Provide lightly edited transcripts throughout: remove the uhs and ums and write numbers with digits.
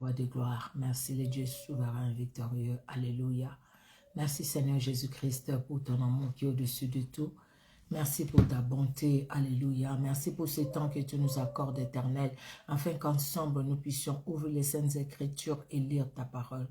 Roi de gloire, merci le Dieu souverain, victorieux, alléluia. Merci Seigneur Jésus-Christ pour ton amour qui est au-dessus de tout. Merci pour ta bonté, alléluia. Merci pour ce temps que tu nous accordes éternel, afin qu'ensemble nous puissions ouvrir les saintes écritures et lire ta parole.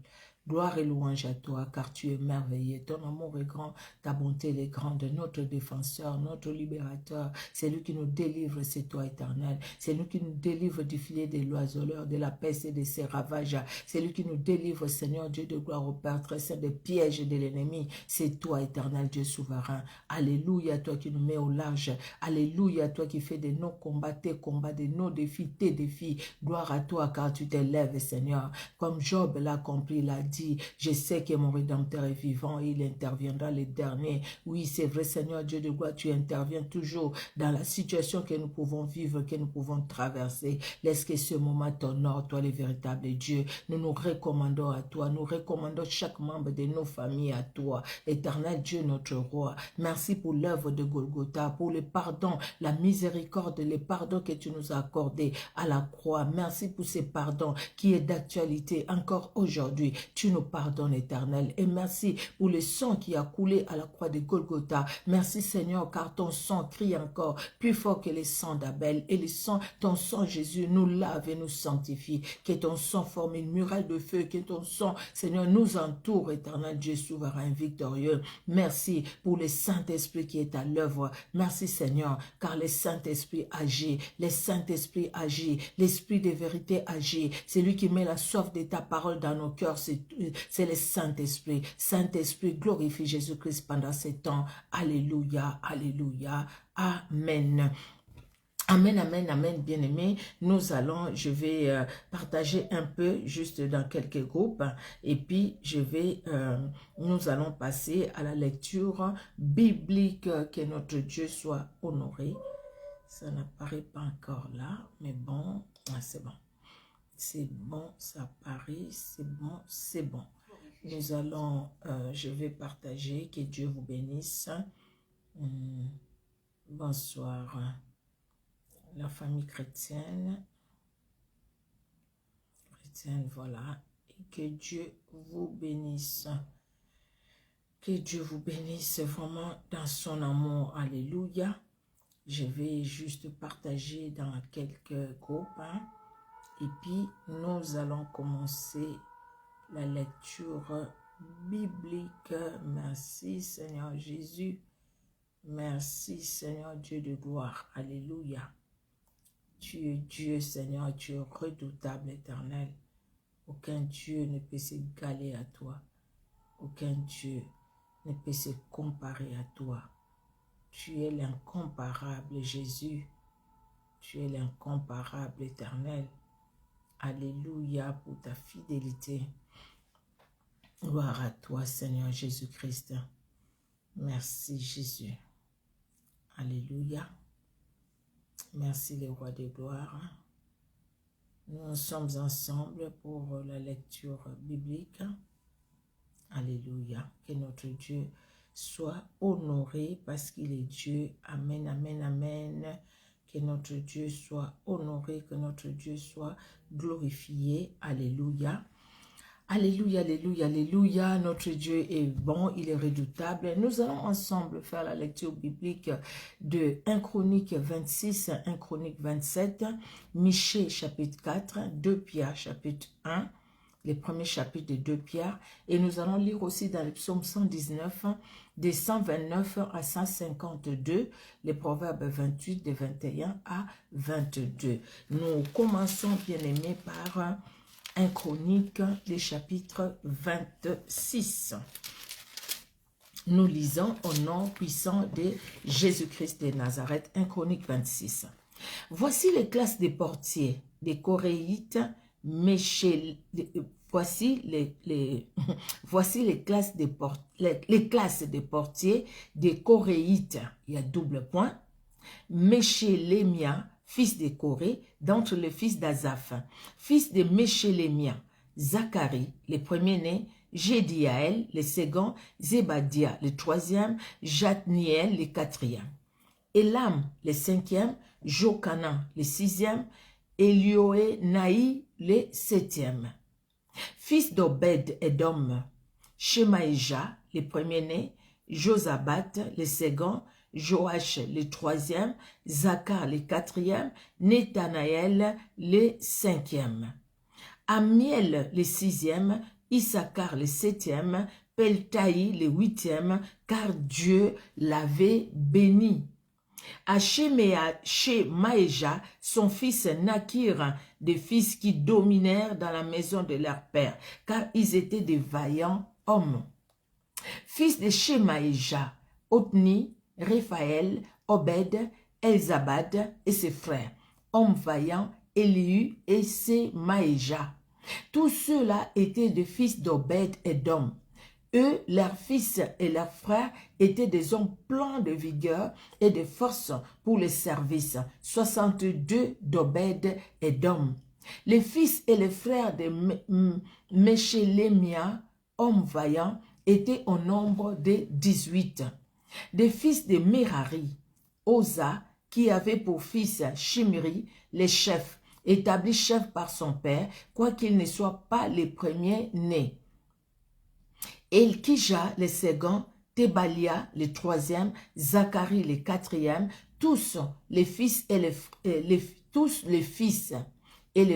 Gloire et louange à toi, car tu es merveilleux. Ton amour est grand, ta bonté est grande. Notre défenseur, notre libérateur, c'est lui qui nous délivre, c'est toi éternel. C'est lui qui nous délivre du filet des l'oiseleur, de la peste et de ses ravages. C'est lui qui nous délivre, Seigneur Dieu de gloire au Père très saint, des pièges de l'ennemi. C'est toi éternel Dieu souverain. Alléluia, toi qui nous mets au large. Alléluia, toi qui fais de nos combats tes combats, de nos défis tes défis. Gloire à toi, car tu t'élèves, Seigneur. Comme Job l'a accompli, l'a dit, je sais que mon Rédempteur est vivant et il interviendra les derniers. Oui, c'est vrai, Seigneur Dieu de gloire, tu interviens toujours dans la situation que nous pouvons vivre, que nous pouvons traverser. Laisse que ce moment t'honore, toi le véritable Dieu. Nous nous recommandons à toi, nous recommandons chaque membre de nos familles à toi. Éternel Dieu, notre roi, merci pour l'œuvre de Golgotha, pour le pardon, la miséricorde, le pardon que tu nous as accordé à la croix. Merci pour ce pardon qui est d'actualité encore aujourd'hui. Tu nous pardonnes, éternel. Et merci pour le sang qui a coulé à la croix de Golgotha. Merci, Seigneur, car ton sang crie encore plus fort que le sang d'Abel. Et le sang, ton sang, Jésus, nous lave et nous sanctifie. Que ton sang forme une muraille de feu. Que ton sang, Seigneur, nous entoure, éternel Dieu souverain, victorieux. Merci pour le Saint-Esprit qui est à l'œuvre. Merci, Seigneur, car le Saint-Esprit agit. Le Saint-Esprit agit. L'Esprit de vérité agit. C'est lui qui met la soif de ta parole dans nos cœurs. C'est le Saint-Esprit. Saint-Esprit, glorifie Jésus-Christ pendant ces temps. Alléluia, alléluia, amen. Amen, amen, amen, bien-aimés. Je vais partager un peu, juste dans quelques groupes, et puis nous allons passer à la lecture biblique, que notre Dieu soit honoré. Ça n'apparaît pas encore là, mais bon, c'est bon. C'est bon, ça apparaît, c'est bon, c'est bon. Nous allons, je vais partager, que Dieu vous bénisse. Bonsoir, la famille chrétienne, voilà, et que Dieu vous bénisse. Que Dieu vous bénisse vraiment dans son amour, alléluia. Je vais juste partager dans quelques groupes, et puis nous allons commencer la lecture biblique. Merci Seigneur Jésus. Merci Seigneur Dieu de gloire. Alléluia. Tu es Dieu Seigneur, tu es redoutable éternel. Aucun Dieu ne peut s'égaler à toi. Aucun Dieu ne peut se comparer à toi. Tu es l'incomparable Jésus. Tu es l'incomparable éternel. Alléluia pour ta fidélité. Gloire à toi, Seigneur Jésus-Christ. Merci, Jésus. Alléluia. Merci, le roi de gloire. Nous sommes ensemble pour la lecture biblique. Alléluia. Que notre Dieu soit honoré parce qu'il est Dieu. Amen, amen, amen. Que notre Dieu soit honoré, que notre Dieu soit glorifié. Alléluia. Alléluia, alléluia, alléluia. Notre Dieu est bon, il est redoutable. Nous allons ensemble faire la lecture biblique de 1 Chronique 26, 1 Chronique 27, Michée chapitre 4, 2 Pierre chapitre 1, les premiers chapitres de 2 Pierre. Et nous allons lire aussi dans le psaume 119, de 129 à 152, les proverbes 28, de 21 à 22. Nous commençons, bien aimés, par 1 Chronique, les chapitres 26. Nous lisons au nom puissant de Jésus-Christ de Nazareth, 1 Chronique 26. Voici les classes des portiers, des Coréites, voici les classes des portiers, des Coréites, il y a double point, Méchélémia, fils de Corée, d'entre les fils d'Azaph, fils de Méchélémia, Zacharie, le premier-né, Jédiaël, le second, Zébadia, le troisième, Jatniel, le quatrième, Elam, le cinquième, Jokanan, le sixième, Elioénaï, le septième. Fils d'Obed-Edom, Shemaïja, le premier-né, Josabat, le second, Joach, le troisième, Zacar, le quatrième, Nathanaël, le cinquième. Amiel, le sixième, Issachar, le septième, Peltaï, le huitième, car Dieu l'avait béni. À Shemaïja, son fils naquirent des fils qui dominèrent dans la maison de leur père, car ils étaient des vaillants hommes. Fils de Shemaïja, Othni, Réphaël, Obed, Elzabad et ses frères, hommes vaillants, Elihu et Semaïja. Tous ceux-là étaient des fils d'Obed-Edom. Eux, leurs fils et leurs frères étaient des hommes pleins de vigueur et de force pour le service. 62 d'Obed-Edom. Les fils et les frères de Meshélémia, hommes vaillants, étaient au nombre de 18. Des fils de Merari, Oza, qui avait pour fils Shimri, les chefs, établi chef par son père, quoiqu'il ne soit pas les premiers-nés. Elkija, le second, Tebalia, le troisième, Zacharie, le quatrième, tous les fils et les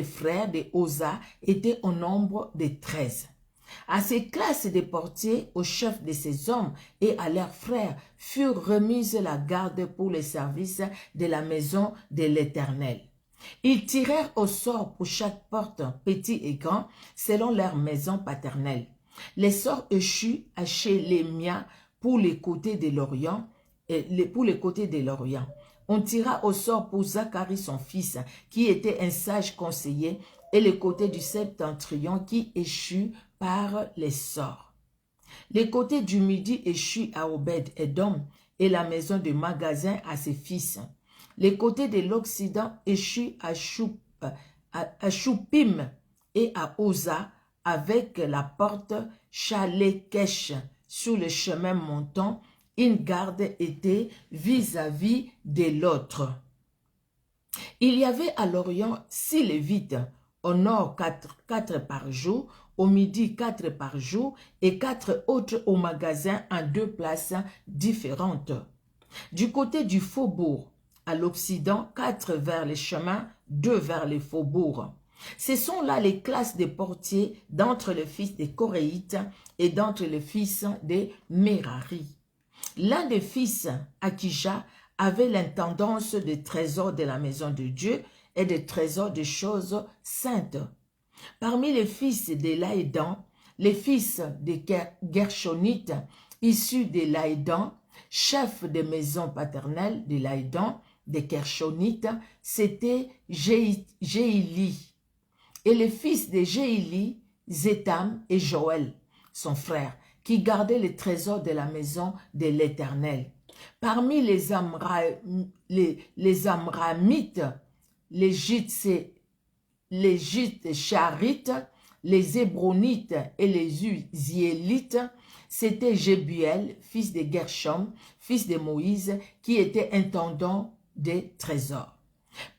frères de Oza étaient au nombre de 13. À ces classes de portiers, aux chefs de ces hommes et à leurs frères furent remises la garde pour le service de la maison de l'Éternel. Ils tirèrent au sort pour chaque porte, petit et grand, selon leur maison paternelle. Les sorts échus à Shélémia pour les côtés de l'Orient, On tira au sort pour Zacharie son fils, qui était un sage conseiller, et les côtés du septentrion qui échut par les sorts. Les côtés du midi échut à Obed-Edom et la maison de magasin à ses fils. Les côtés de l'Occident échut à Choupim et à Oza, avec la porte Chalékesh sur le chemin montant. Une garde était vis-à-vis de l'autre. Il y avait à l'Orient 6 Lévites, au nord 4 par jour, au midi 4 par jour et 4 autres au magasin en 2 places différentes. Du côté du faubourg, à l'Occident, 4 vers les chemins, 2 vers les faubourgs. Ce sont là les classes des portiers d'entre les fils des Coréites et d'entre les fils des Merari. L'un des fils, Akija, avait l'intendance des trésors de la maison de Dieu et des trésors des choses saintes. Parmi les fils de Laïdan, les fils des Gershonites, issus de Laïdan, chef des maisons paternelles de Laïdan, des Gershonites, c'était Jéhili. Et les fils de Jéhili, Zétam et Joël, son frère, qui gardaient les trésors de la maison de l'Éternel. Parmi les Amramites, les Gitcharites, les Hébronites et les Uziélites, c'était Jébuel, fils de Gershom, fils de Moïse, qui était intendant des trésors.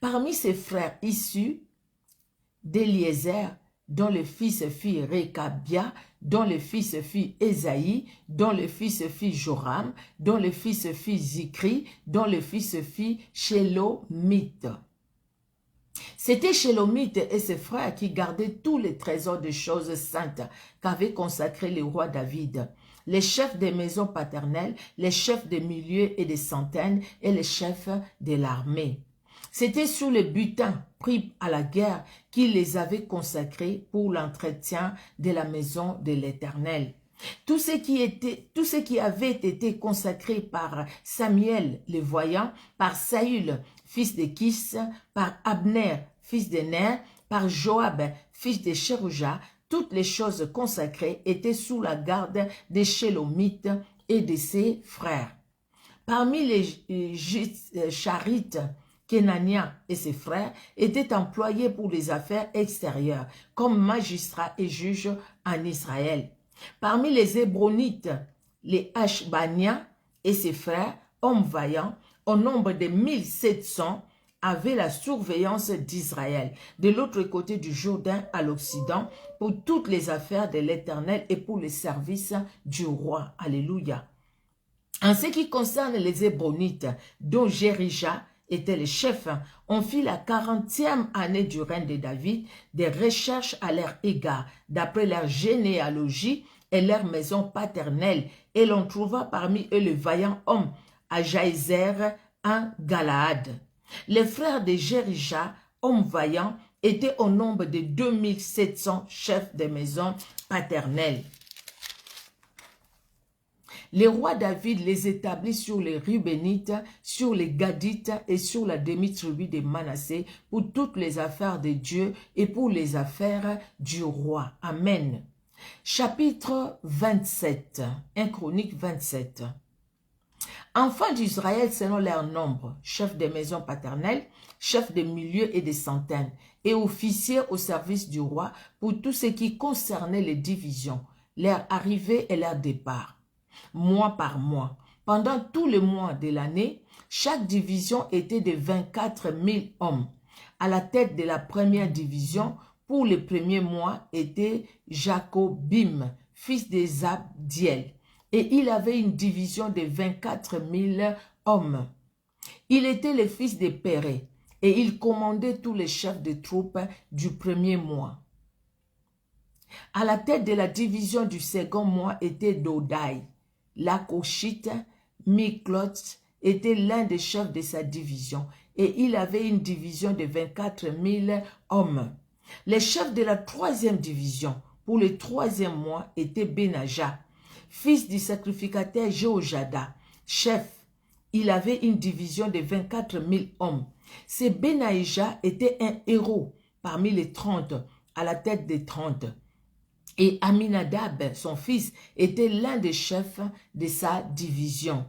Parmi ses frères issus d'Éliezer, dont le fils fit Récabia, dont le fils fit Ésaïe, dont le fils fit Joram, dont le fils fit Zikri, dont le fils fit Shélomite. C'était Shélomite et ses frères qui gardaient tous les trésors de choses saintes qu'avait consacré le roi David, les chefs des maisons paternelles, les chefs des milliers et des centaines et les chefs de l'armée. C'était sous le butin pris à la guerre qu'il les avait consacrés pour l'entretien de la maison de l'Éternel. Tout ce qui avait été consacré par Samuel le voyant, par Saül, fils de Kis, par Abner, fils de Ner, par Joab, fils de Cherouja, toutes les choses consacrées étaient sous la garde des Shélomites et de ses frères. Parmi les Charites, Kenania et ses frères étaient employés pour les affaires extérieures, comme magistrats et juges en Israël. Parmi les Hébronites, les Ashbania et ses frères, hommes vaillants, au nombre de 1700, avait la surveillance d'Israël, de l'autre côté du Jourdain à l'Occident, pour toutes les affaires de l'Éternel et pour les services du roi. Alléluia. En ce qui concerne les Hébronites, dont Jérija était le chef, on fit la 40e année du règne de David des recherches à leur égard, d'après leur généalogie et leur maison paternelle, et l'on trouva parmi eux le vaillant homme à Jaézer en Galaad. Les frères de Jérija, hommes vaillants, étaient au nombre de 2700 chefs de maison paternelle. Le roi David les établit sur les Rubénites, sur les Gadites et sur la demi-tribu de Manassé pour toutes les affaires de Dieu et pour les affaires du roi. Amen. Chapitre 27, 1 Chronique 27. Enfants d'Israël selon leur nombre, chefs de maison paternelle, chefs de milieu et de centaines, et officiers au service du roi pour tout ce qui concernait les divisions, leur arrivée et leur départ. Mois par mois. Pendant tous les mois de l'année, chaque division était de 24 000 hommes. À la tête de la première division, pour les premiers mois, était Jacobim, fils de Zabdiel, et il avait une division de 24 000 hommes. Il était le fils de Péré, et il commandait tous les chefs de troupes du premier mois. À la tête de la division du second mois était Dodai. Lacoshite, Miklot était l'un des chefs de sa division et il avait une division de 24 000 hommes. Les chefs de la troisième division pour le troisième mois étaient Benaja, fils du sacrificateur Jéhojada, chef. Il avait une division de 24 000 hommes. Ce Benaïja était un héros parmi les 30, à la tête des 30. Et Aminadab, son fils, était l'un des chefs de sa division.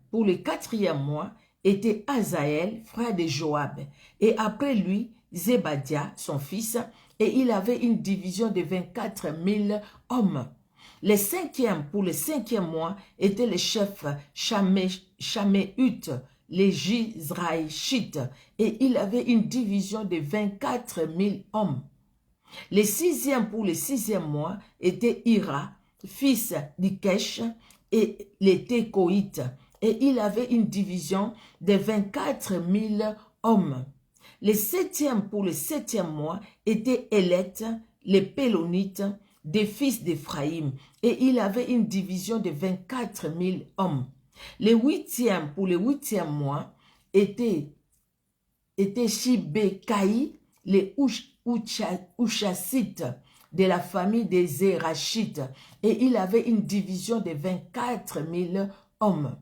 Pour le quatrième mois, était Azaël, frère de Joab, et après lui, Zébadia, son fils, et il avait une division de 24 000 hommes. Pour le cinquième mois, était le chef Shaméhut, les Jizraïchites, et il avait une division de 24 000 hommes. Pour le sixième mois, était Ira, fils d'Ikesh, et les Técoïtes, et il avait une division de 24 000 hommes. Pour le septième mois, était Élette, les Pélonites, des fils d'Éphraïm, et il avait une division de 24 000 hommes. Pour le huitième mois, était Shibekaï, les Ushassites de la famille des Zérachites, et il avait une division de 24 000 hommes.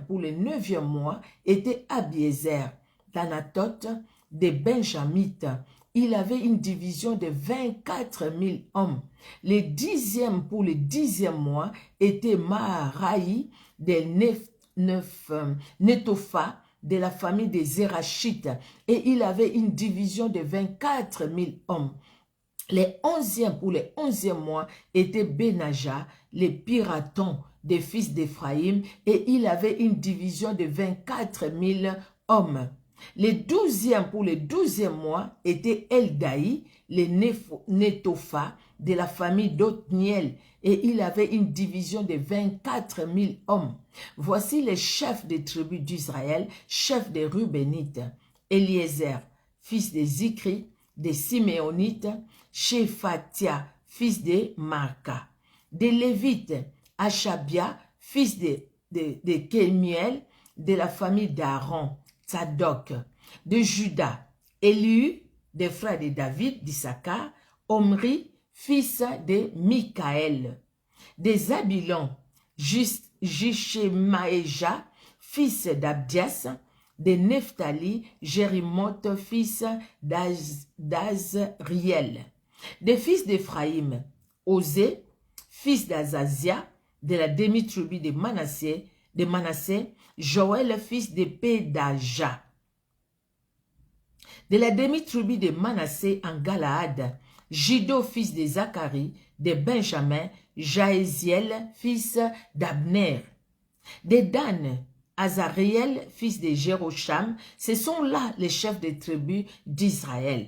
Pour le neuvième mois, était Abiezer, d'Anatote, des Benjamites. Il avait une division de 24 000 hommes. Pour le dixième mois, était Maharaï, des Netopha, de la famille des Zérachites, et il avait une division de 24 000 hommes. Pour le onzième mois, était Benaja, les Piratons, des fils d'Éphraïm, et il avait une division de 24 000 hommes. Pour le douzième mois, était Eldaï, les Netopha, de la famille d'Othniel, et il avait une division de 24 000 hommes. Voici les chefs des tribus d'Israël, chefs des Rubénites, Eliezer, fils de Zikri, des Siméonites, Shephatia, fils de Marca, des Lévites, Achabia, fils de Kémiel, de la famille d'Aaron, Tzadok, de Juda, Élu, des frères de David, d'Issachar, Omri, fils de Michaël, des Zabilon, Jishemaéja, fils d'Abdias, de Nephtali, Jérimoth, fils d'Azriel, des fils d'Éphraïm, Osée, fils d'Azazia, de la demi-tribu de Manassé, Joël, fils de Pédaja, de la demi-tribu de Manassé en Galaad, Jido, fils de Zacharie, de Benjamin, Jaéziel, fils d'Abner, de Dan, Azariel, fils de Jérocham, ce sont là les chefs des tribus d'Israël.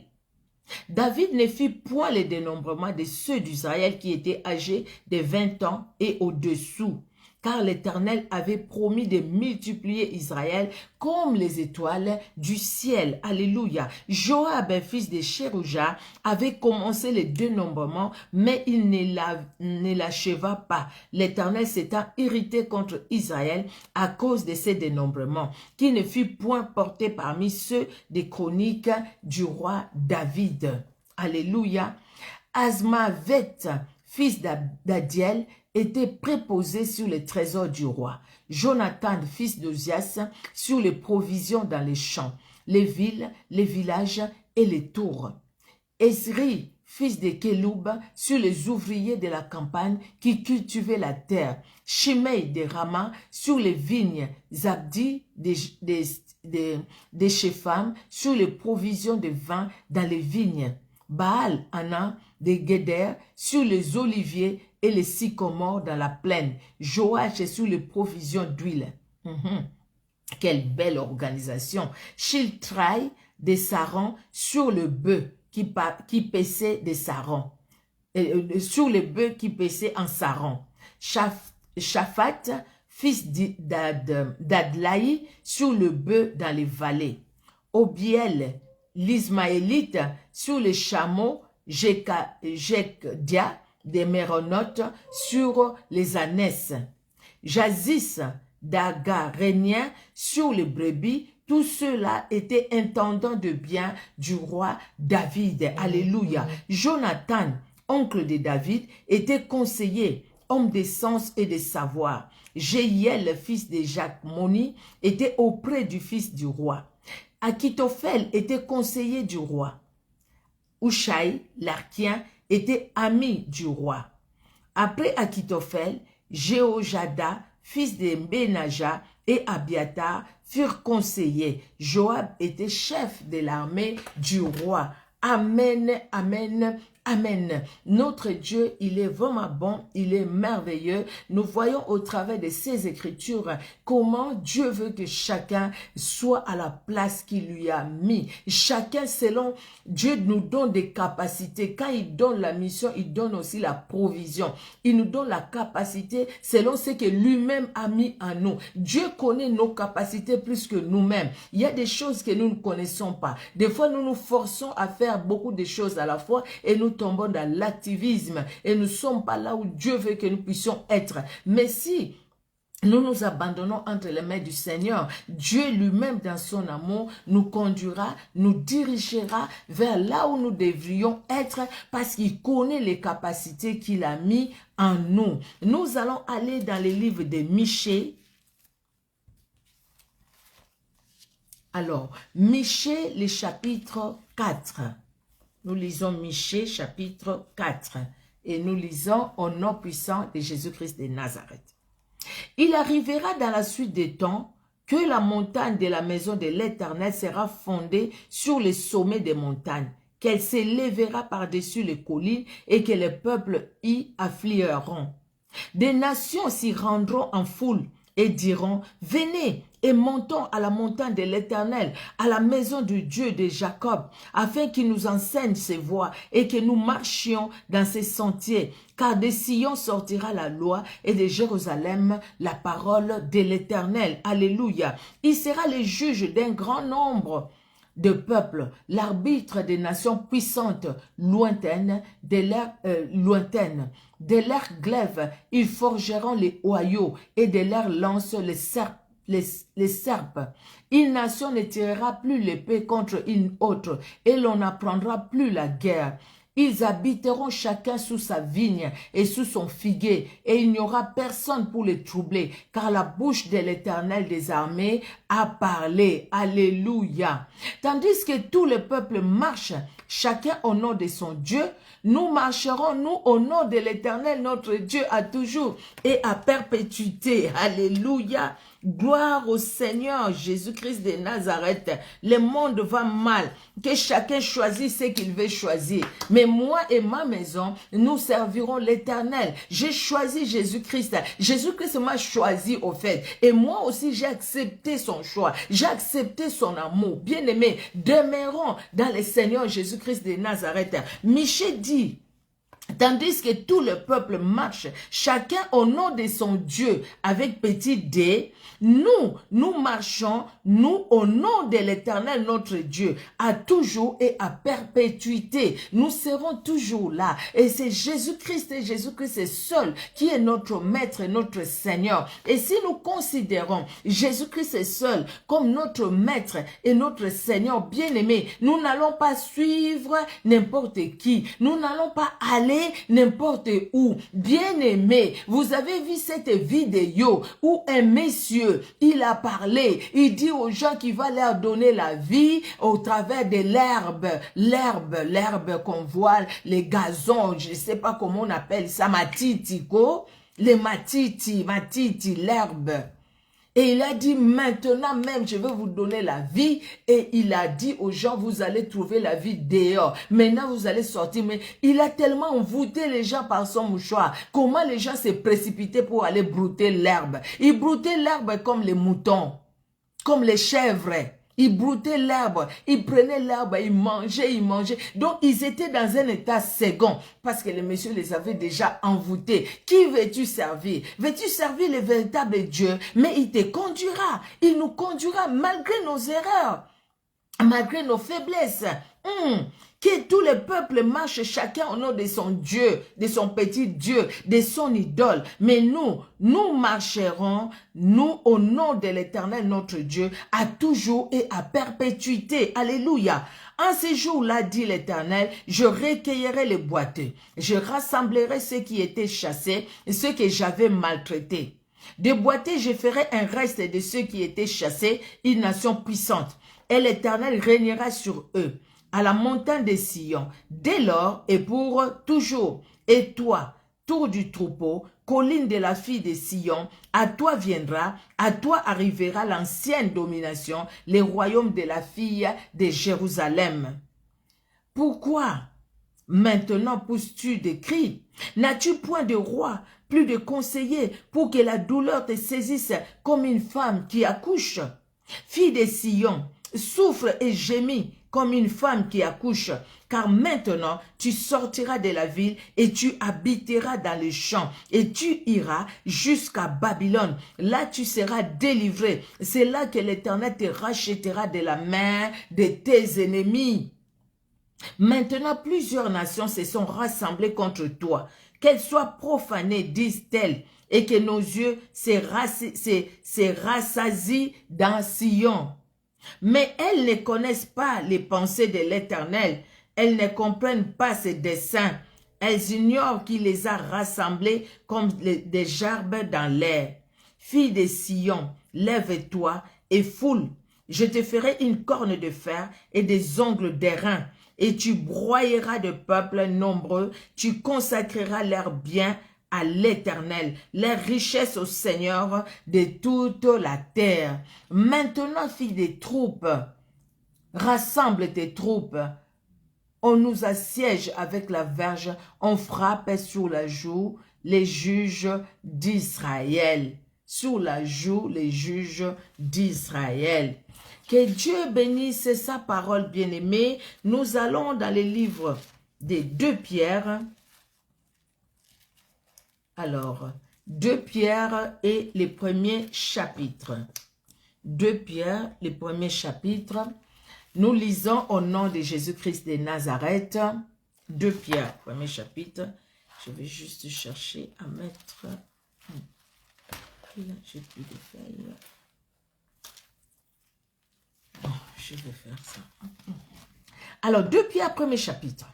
David ne fit point le dénombrement de ceux d'Israël qui étaient âgés de 20 ans et au-dessous, car l'Éternel avait promis de multiplier Israël comme les étoiles du ciel. Alléluia. Joab, fils de Chérujah, avait commencé le dénombrement, mais il ne l'acheva pas. L'Éternel s'étant irrité contre Israël à cause de ces dénombrements, qui ne fut point porté parmi ceux des chroniques du roi David. Alléluia. Asmavet, fils d'Adiel, était préposé sur les trésors du roi. Jonathan, fils d'Ozias, sur les provisions dans les champs, les villes, les villages et les tours. Esri, fils de Kéloub, sur les ouvriers de la campagne qui cultivaient la terre. Shimei de Rama, sur les vignes. Zabdi de Shepham, sur les provisions de vin dans les vignes. Baal, Anna, de Guéder, sur les oliviers et les sycomores dans la plaine. Joach sur les provisions d'huile. Quelle belle organisation. Shiltrai de Saron sur le bœuf qui paissait de Saron. Sur le bœuf qui paissait en Saron. Shaphat, fils d'Adlaï, sur le bœuf dans les vallées. Obiel, l'Ismaélite, sur les chameaux. Jekdia, des Méronotes, sur les ânesses. Jazis, d'Agarénien, sur les brebis. Tous ceux-là étaient intendants de bien du roi David. Alléluia. Jonathan, oncle de David, était conseiller, homme de sens et de savoir. Jéhiel, fils de Jacmoni, était auprès du fils du roi. Achitophel était conseiller du roi. Ushaï, l'Archien, était ami du roi. Après Achitophel, Jéhojada, fils de Benaja, et Abiatar furent conseillers. Joab était chef de l'armée du roi. Amen, amen, amen. Notre Dieu, il est vraiment bon, il est merveilleux. Nous voyons au travers de ces écritures comment Dieu veut que chacun soit à la place qu'il lui a mis. Chacun selon Dieu nous donne des capacités. Quand il donne la mission, il donne aussi la provision. Il nous donne la capacité selon ce que lui-même a mis en nous. Dieu connaît nos capacités plus que nous-mêmes. Il y a des choses que nous ne connaissons pas. Des fois, nous nous forçons à faire beaucoup de choses à la fois et nous tombons dans l'activisme et nous ne sommes pas là où Dieu veut que nous puissions être. Mais si nous nous abandonnons entre les mains du Seigneur, Dieu lui-même dans son amour nous conduira, nous dirigera vers là où nous devrions être parce qu'il connaît les capacités qu'il a mis en nous. Nous allons aller dans les livres de Michée. Alors, Michée, le chapitre 4. Nous lisons Michée, chapitre 4. Et nous lisons au nom puissant de Jésus-Christ de Nazareth. Il arrivera dans la suite des temps que la montagne de la maison de l'Éternel sera fondée sur les sommets des montagnes, qu'elle s'élèvera par-dessus les collines et que les peuples y afflueront. Des nations s'y rendront en foule et diront, venez et montons à la montagne de l'Éternel, à la maison du Dieu de Jacob, afin qu'il nous enseigne ses voies et que nous marchions dans ses sentiers. Car de Sion sortira la loi et de Jérusalem la parole de l'Éternel. Alléluia. Il sera le juge d'un grand nombre de peuples, l'arbitre des nations puissantes, lointaines, de leur glaive, ils forgeront les oyaux et de leurs lances les serpes. Une nation ne tirera plus l'épée contre une autre et l'on n'apprendra plus la guerre. Ils habiteront chacun sous sa vigne et sous son figuier, et il n'y aura personne pour les troubler, car la bouche de l'Éternel des armées a parlé. Alléluia. Tandis que tout le peuple marche, chacun au nom de son Dieu, nous marcherons, nous, au nom de l'Éternel, notre Dieu, à toujours et à perpétuité. Alléluia. Gloire au Seigneur Jésus-Christ de Nazareth. Le monde va mal. Que chacun choisisse ce qu'il veut choisir. Mais moi et ma maison, nous servirons l'Éternel. J'ai choisi Jésus-Christ. Jésus-Christ m'a choisi au fait. Et moi aussi, j'ai accepté son choix. J'ai accepté son amour. Bien-aimés, demeurons dans le Seigneur Jésus-Christ de Nazareth. Michée dit, tandis que tout le peuple marche, chacun au nom de son Dieu, avec petit d, nous marchons, nous, au nom de l'Éternel, notre Dieu, à toujours et à perpétuité. Nous serons toujours là. Et c'est Jésus-Christ et Jésus-Christ est seul qui est notre Maître et notre Seigneur. Et si nous considérons Jésus-Christ est seul comme notre Maître et notre Seigneur bien-aimé, nous n'allons pas suivre n'importe qui. Nous n'allons pas aller n'importe où. Bien-aimé, vous avez vu cette vidéo où un monsieur, il a parlé, il dit aux gens qu'il va leur donner la vie au travers de l'herbe qu'on voit, les gazons, je ne sais pas comment on appelle ça, matiti, les matiti, l'herbe. Et il a dit, maintenant même, je vais vous donner la vie. Et il a dit aux gens, vous allez trouver la vie dehors. Maintenant, vous allez sortir. Mais il a tellement envoûté les gens par son mouchoir. Comment les gens se précipitaient pour aller brouter l'herbe. Ils broutaient l'herbe comme les moutons, comme les chèvres. Ils broutaient l'herbe, ils prenaient l'herbe, ils mangeaient. Donc, ils étaient dans un état second parce que le monsieur les avait déjà envoûtés. Qui veux-tu servir? Veux-tu servir le véritable Dieu? Mais il te conduira. Il nous conduira malgré nos erreurs, malgré nos faiblesses. Que tout le peuple marche chacun au nom de son Dieu, de son petit Dieu, de son idole. Mais nous marcherons, nous, au nom de l'Éternel, notre Dieu, à toujours et à perpétuité. Alléluia. En ces jours-là, dit l'Éternel, je recueillerai les boiteux. Je rassemblerai ceux qui étaient chassés et ceux que j'avais maltraités. De boiteux, je ferai un reste de ceux qui étaient chassés, une nation puissante. Et l'Éternel régnera sur eux, à la montagne de Sion, dès lors et pour toujours. Et toi, tour du troupeau, colline de la fille de Sion, à toi viendra, à toi arrivera l'ancienne domination, les royaumes de la fille de Jérusalem. Pourquoi maintenant pousses-tu des cris? N'as-tu point de roi, plus de conseillers, pour que la douleur te saisisse comme une femme qui accouche? Fille de Sion, souffre et gémis comme une femme qui accouche, car maintenant tu sortiras de la ville et tu habiteras dans les champs et tu iras jusqu'à Babylone. Là tu seras délivré. C'est là que l'Éternel te rachètera de la main de tes ennemis. Maintenant plusieurs nations se sont rassemblées contre toi. Qu'elles soient profanées, disent-elles, et que nos yeux se rassasient dans Sion. Mais elles ne connaissent pas les pensées de l'Éternel. Elles ne comprennent pas ses desseins. Elles ignorent qu'il les a rassemblées comme des gerbes dans l'air. Fille de Sion, lève-toi et foule. Je te ferai une corne de fer et des ongles d'airain. Et tu broyeras de peuples nombreux. Tu consacreras leurs biens à l'Éternel, les richesses au Seigneur de toute la terre. Maintenant, fille des troupes, rassemble tes troupes. On nous assiège avec la verge, on frappe sur la joue les juges d'Israël. Sur la joue les juges d'Israël. Que Dieu bénisse sa parole bien-aimée. Nous allons dans les livres des 2 Pierre. Alors, 2 Pierre et les premiers chapitres. 2 Pierre, les premiers chapitres. Nous lisons au nom de Jésus-Christ de Nazareth. 2 Pierre, premier chapitre. Je vais juste chercher à mettre... Là, j'ai plus de feuilles. Bon, je vais faire ça. Alors, 2 Pierre, premier chapitre.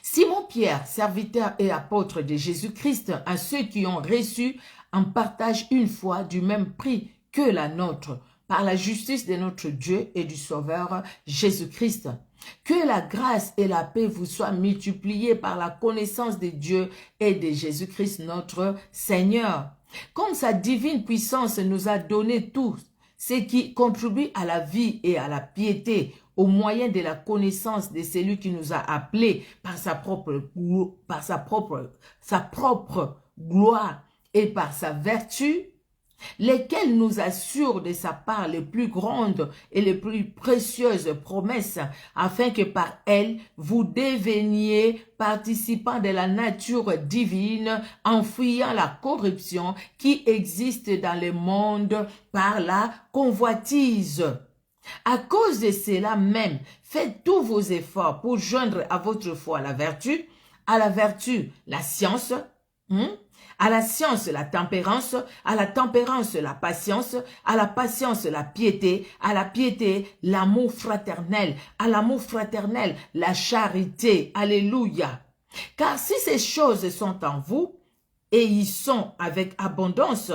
Simon Pierre, serviteur et apôtre de Jésus-Christ, à ceux qui ont reçu en partage une foi du même prix que la nôtre, par la justice de notre Dieu et du Sauveur Jésus-Christ. Que la grâce et la paix vous soient multipliées par la connaissance de Dieu et de Jésus-Christ notre Seigneur. Comme sa divine puissance nous a donné tout ce qui contribue à la vie et à la piété, au moyen de la connaissance de celui qui nous a appelés par sa propre gloire et par sa vertu, lesquels nous assurent de sa part les plus grandes et les plus précieuses promesses, afin que par elles, vous deveniez participants de la nature divine, en fuyant la corruption qui existe dans le monde par la convoitise. À cause de cela même, faites tous vos efforts pour joindre à votre foi la vertu la science, à la science, la tempérance, à la tempérance, la patience, à la patience, la piété, à la piété, l'amour fraternel, à l'amour fraternel, la charité. Alléluia. Car si ces choses sont en vous, et y sont avec abondance,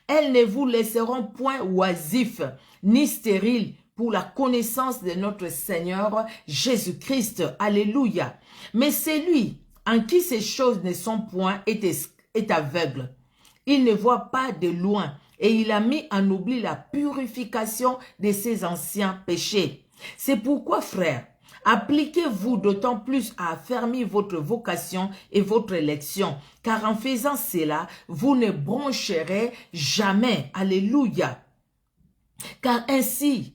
elles ne vous laisseront point oisifs, ni stériles, pour la connaissance de notre Seigneur Jésus-Christ. Alléluia. Mais c'est lui en qui ces choses ne sont point est aveugle. Il ne voit pas de loin et il a mis en oubli la purification de ses anciens péchés. C'est pourquoi, frères, appliquez-vous d'autant plus à affermir votre vocation et votre élection, car en faisant cela, vous ne broncherez jamais. Alléluia. Car ainsi,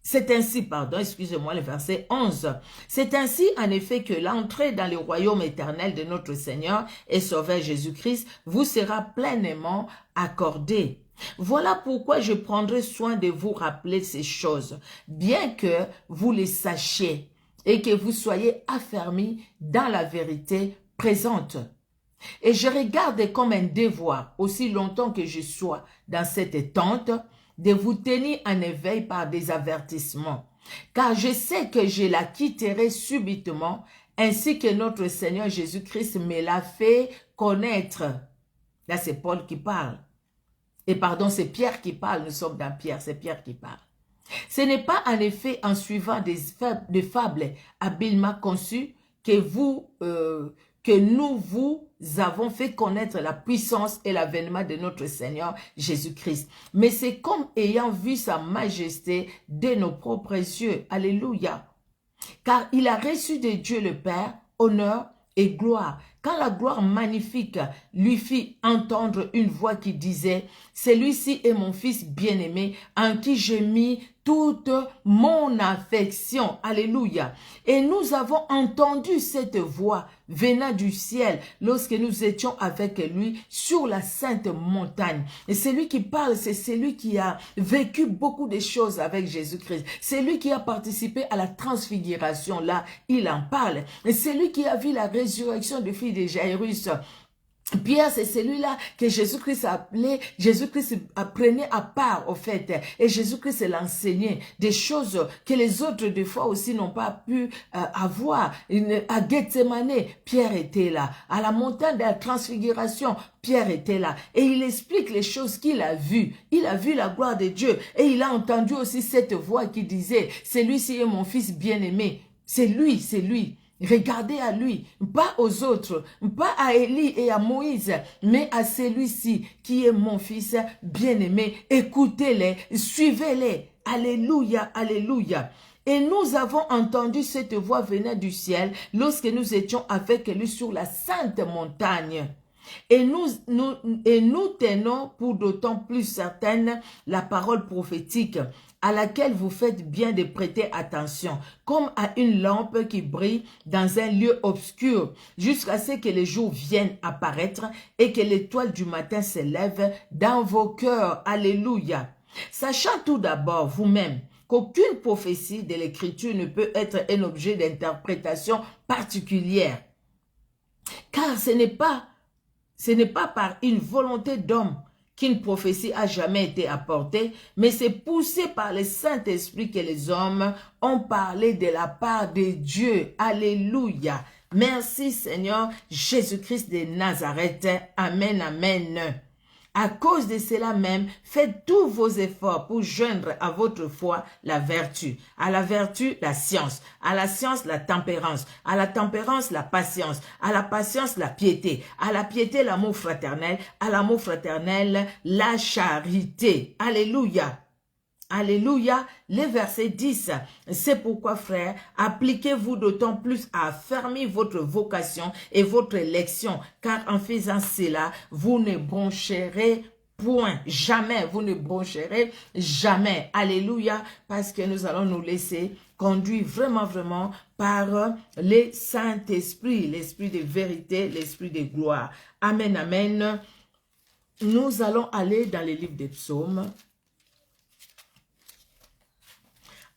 c'est ainsi, excusez-moi, le verset 11. C'est ainsi, en effet, que l'entrée dans le royaume éternel de notre Seigneur et Sauveur Jésus-Christ vous sera pleinement accordée. Voilà pourquoi je prendrai soin de vous rappeler ces choses, bien que vous les sachiez et que vous soyez affermis dans la vérité présente. Et je regarde comme un devoir, aussi longtemps que je sois dans cette tente, de vous tenir en éveil par des avertissements, car je sais que je la quitterai subitement, ainsi que notre Seigneur Jésus-Christ me l'a fait connaître. Là, c'est Paul qui parle. Et pardon, c'est Pierre qui parle, nous sommes dans Pierre, c'est Pierre qui parle. Ce n'est pas en effet en suivant des fables habilement conçues que nous vous avons fait connaître la puissance et l'avènement de notre Seigneur Jésus-Christ. Mais c'est comme ayant vu sa majesté de nos propres yeux. Alléluia. Car il a reçu de Dieu le Père honneur et gloire. Quand la gloire magnifique lui fit entendre une voix qui disait « Celui-ci est mon fils bien-aimé, en qui j'ai mis toute mon affection. » Alléluia. Et nous avons entendu cette voix venant du ciel lorsque nous étions avec lui sur la sainte montagne. Et c'est lui qui parle, c'est celui qui a vécu beaucoup de choses avec Jésus-Christ. C'est lui qui a participé à la transfiguration. Là, il en parle. Et c'est lui qui a vu la résurrection du fils de Jairus. Pierre, c'est celui-là que Jésus-Christ a appelé, Jésus-Christ prenait à part, au fait, et Jésus-Christ l'enseignait, des choses que les autres, des fois aussi, n'ont pas pu avoir. À Gethsemane, Pierre était là. À la montagne de la transfiguration, Pierre était là. Et il explique les choses qu'il a vues. Il a vu la gloire de Dieu. Et il a entendu aussi cette voix qui disait, « Celui-ci est mon fils bien-aimé. » C'est lui, c'est lui. Regardez à lui, pas aux autres, pas à Élie et à Moïse, mais à celui-ci qui est mon fils bien-aimé. Écoutez-les, suivez-les. Alléluia, alléluia. Et nous avons entendu cette voix venant du ciel lorsque nous étions avec lui sur la sainte montagne. Et nous tenons pour d'autant plus certaine la parole prophétique à laquelle vous faites bien de prêter attention, comme à une lampe qui brille dans un lieu obscur, jusqu'à ce que le jour vienne apparaître et que l'étoile du matin s'élève dans vos cœurs. Alléluia. Sachant tout d'abord vous-même qu'aucune prophétie de l'Écriture ne peut être un objet d'interprétation particulière, car ce n'est pas par une volonté d'homme qu'une prophétie a jamais été apportée, mais c'est poussé par le Saint-Esprit que les hommes ont parlé de la part de Dieu. Alléluia. Merci Seigneur Jésus-Christ de Nazareth. Amen, amen. À cause de cela même, faites tous vos efforts pour joindre à votre foi la vertu, à la vertu la science, à la science la tempérance, à la tempérance la patience, à la patience la piété, à la piété l'amour fraternel, à l'amour fraternel la charité. Alléluia. Alléluia, les versets 10. C'est pourquoi, frères, appliquez-vous d'autant plus à affermir votre vocation et votre élection, car en faisant cela, vous ne broncherez point, jamais, vous ne broncherez jamais. Alléluia, parce que nous allons nous laisser conduire vraiment par le Saint-Esprit, l'Esprit de vérité, l'Esprit de gloire. Amen, amen. Nous allons aller dans les livres des psaumes.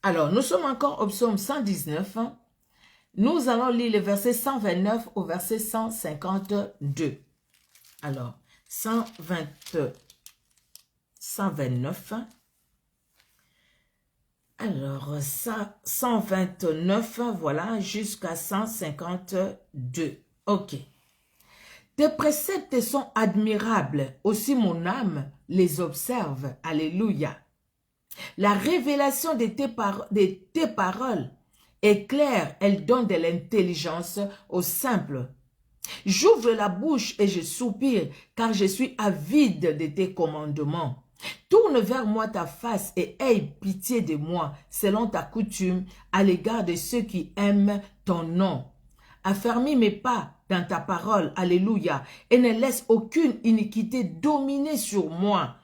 Alors, nous sommes encore au psaume 119. Nous allons lire le verset 129 au verset 152. Alors, 129. Alors, 129, voilà, jusqu'à 152. Ok. Tes préceptes sont admirables, aussi mon âme les observe. Alléluia. La révélation de tes paroles est claire, elle donne de l'intelligence aux simples. J'ouvre la bouche et je soupire, car je suis avide de tes commandements. Tourne vers moi ta face et aie pitié de moi, selon ta coutume, à l'égard de ceux qui aiment ton nom. Affermis mes pas dans ta parole, alléluia, et ne laisse aucune iniquité dominer sur moi.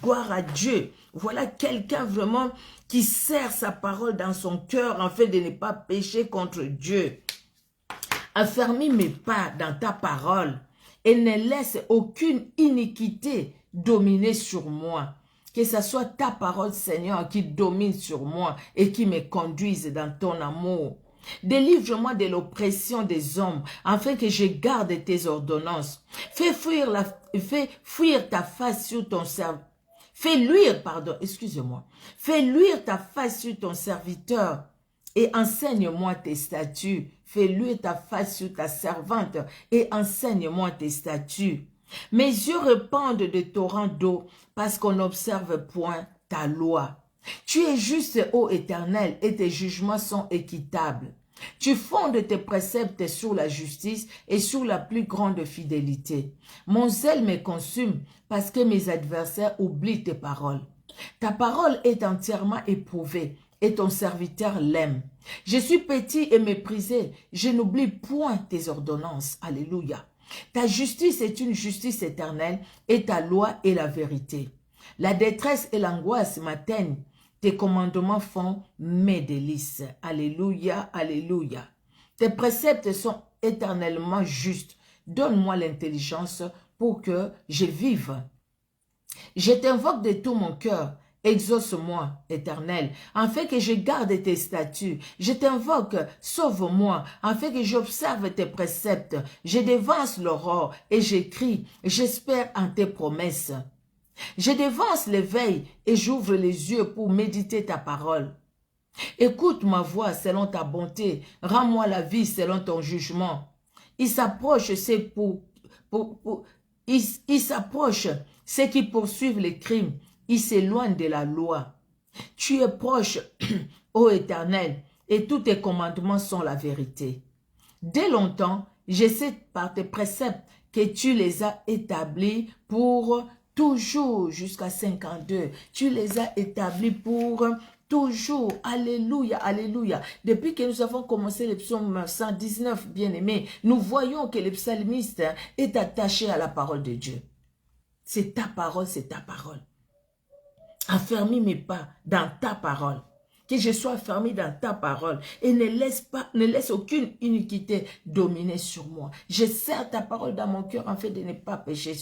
Gloire à Dieu. Voilà quelqu'un vraiment qui serre sa parole dans son cœur afin de ne pas pécher contre Dieu. Affermis mes pas dans ta parole et ne laisse aucune iniquité dominer sur moi. Que ce soit ta parole, Seigneur, qui domine sur moi et qui me conduise dans ton amour. Délivre-moi de l'oppression des hommes, afin que je garde tes ordonnances. Fais fuir ta face sur ton serviteur. Fais luire ta face sur ton serviteur et enseigne-moi tes statuts. Fais luire ta face sur ta servante et enseigne-moi tes statuts. Mes yeux répandent de torrents d'eau parce qu'on n'observe point ta loi. Tu es juste, ô Éternel, et tes jugements sont équitables. Tu fondes tes préceptes sur la justice et sur la plus grande fidélité. Mon zèle me consume parce que mes adversaires oublient tes paroles. Ta parole est entièrement éprouvée et ton serviteur l'aime. Je suis petit et méprisé, je n'oublie point tes ordonnances. Alléluia. Ta justice est une justice éternelle et ta loi est la vérité. La détresse et l'angoisse m'atteignent. Tes commandements font mes délices. Alléluia, alléluia. Tes préceptes sont éternellement justes. Donne-moi l'intelligence pour que je vive. Je t'invoque de tout mon cœur. Exauce-moi, Éternel, afin que je garde tes statuts. Je t'invoque, sauve-moi, afin que j'observe tes préceptes. Je devance l'aurore et j'écris, j'espère en tes promesses. Je devance l'éveil et j'ouvre les yeux pour méditer ta parole. Écoute ma voix selon ta bonté, rends-moi la vie selon ton jugement. Il s'approche ceux qui poursuivent les crimes, ils s'éloignent de la loi. Tu es proche, ô Éternel, et tous tes commandements sont la vérité. Dès longtemps, je sais par tes préceptes que tu les as établis pour toujours jusqu'à 52. Tu les as établis pour toujours. Alléluia, alléluia. Depuis que nous avons commencé le psaume 119, bien-aimés, nous voyons que le psalmiste est attaché à la parole de Dieu. C'est ta parole, c'est ta parole. Affermis mes pas dans ta parole. Que je sois affermi dans ta parole et ne laisse aucune iniquité dominer sur moi. Je serre ta parole dans mon cœur afin de ne pas pécher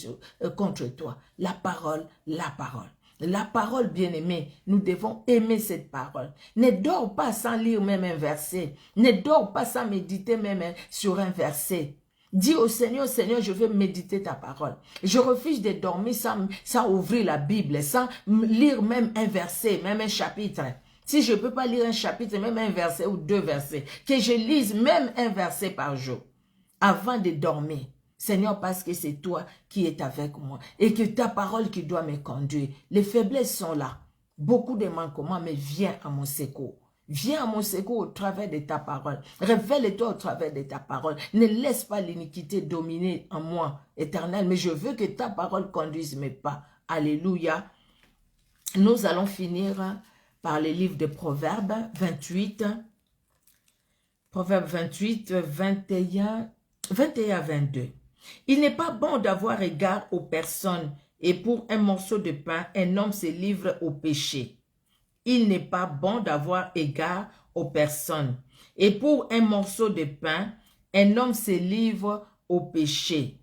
contre toi. La parole, la parole. La parole, bien-aimée, nous devons aimer cette parole. Ne dors pas sans lire même un verset. Ne dors pas sans méditer même sur un verset. Dis au Seigneur, Seigneur, je veux méditer ta parole. Je refuse de dormir sans ouvrir la Bible, sans lire même un verset, même un chapitre. Si je ne peux pas lire un chapitre, même un verset ou deux versets, que je lise même un verset par jour, avant de dormir. Seigneur, parce que c'est toi qui es avec moi et que ta parole qui doit me conduire. Les faiblesses sont là. Beaucoup de manquements, mais viens à mon secours. Viens à mon secours au travers de ta parole. Révèle-toi au travers de ta parole. Ne laisse pas l'iniquité dominer en moi, Éternel, mais je veux que ta parole conduise mes pas. Alléluia. Nous allons finir par le livre de Proverbes 28. Proverbes 28, 21 à 22. Il n'est pas bon d'avoir égard aux personnes, et pour un morceau de pain, un homme se livre au péché. Il n'est pas bon d'avoir égard aux personnes, et pour un morceau de pain, un homme se livre au péché.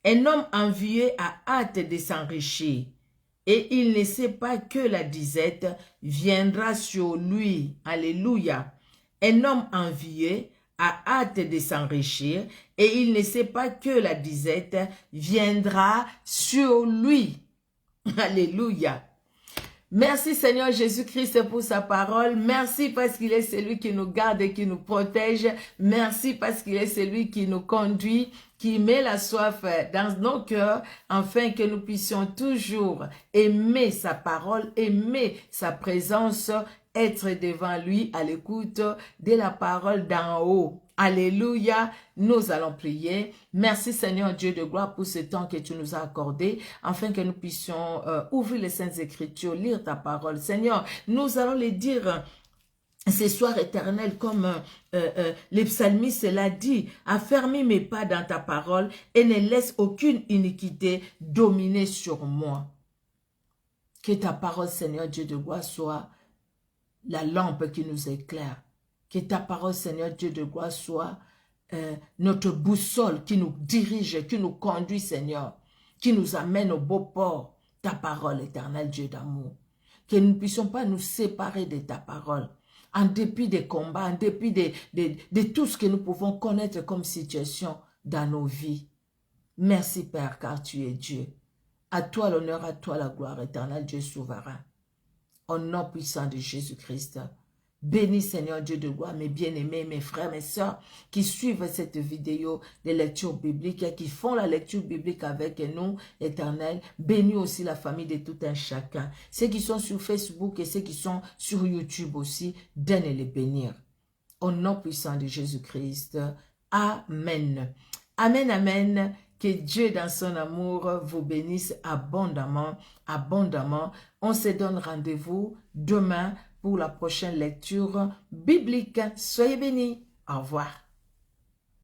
Un homme envieux a hâte de s'enrichir, et il ne sait pas que la disette viendra sur lui. Alléluia. Un homme envieux a hâte de s'enrichir et il ne sait pas que la disette viendra sur lui. Alléluia. Merci Seigneur Jésus-Christ pour sa parole. Merci parce qu'il est celui qui nous garde et qui nous protège. Merci parce qu'il est celui qui nous conduit, qui met la soif dans nos cœurs, afin que nous puissions toujours aimer sa parole, aimer sa présence, être devant lui à l'écoute de la parole d'en haut. Alléluia, nous allons prier. Merci Seigneur Dieu de gloire pour ce temps que tu nous as accordé, afin que nous puissions ouvrir les Saintes Écritures, lire ta parole. Seigneur, nous allons les dire ce soir éternel, comme le psalmiste l'a dit, affermis mes pas dans ta parole et ne laisse aucune iniquité dominer sur moi. Que ta parole, Seigneur Dieu de gloire, soit la lampe qui nous éclaire. Que ta parole, Seigneur Dieu de gloire, soit notre boussole qui nous dirige, qui nous conduit, Seigneur, qui nous amène au beau port. Ta parole, éternel Dieu d'amour. Que nous ne puissions pas nous séparer de ta parole, en dépit des combats, en dépit de tout ce que nous pouvons connaître comme situation dans nos vies. Merci, Père, car tu es Dieu. À toi l'honneur, à toi la gloire, éternel Dieu souverain. Au nom puissant de Jésus-Christ. Bénis Seigneur Dieu de gloire, mes bien-aimés, mes frères, mes sœurs qui suivent cette vidéo de lecture biblique et qui font la lecture biblique avec nous, éternel. Bénis aussi la famille de tout un chacun. Ceux qui sont sur Facebook et ceux qui sont sur YouTube aussi, donne les bénir. Au nom puissant de Jésus-Christ. Amen. Amen, amen. Que Dieu dans son amour vous bénisse abondamment, abondamment. On se donne rendez-vous demain pour la prochaine lecture biblique. Soyez bénis. Au revoir.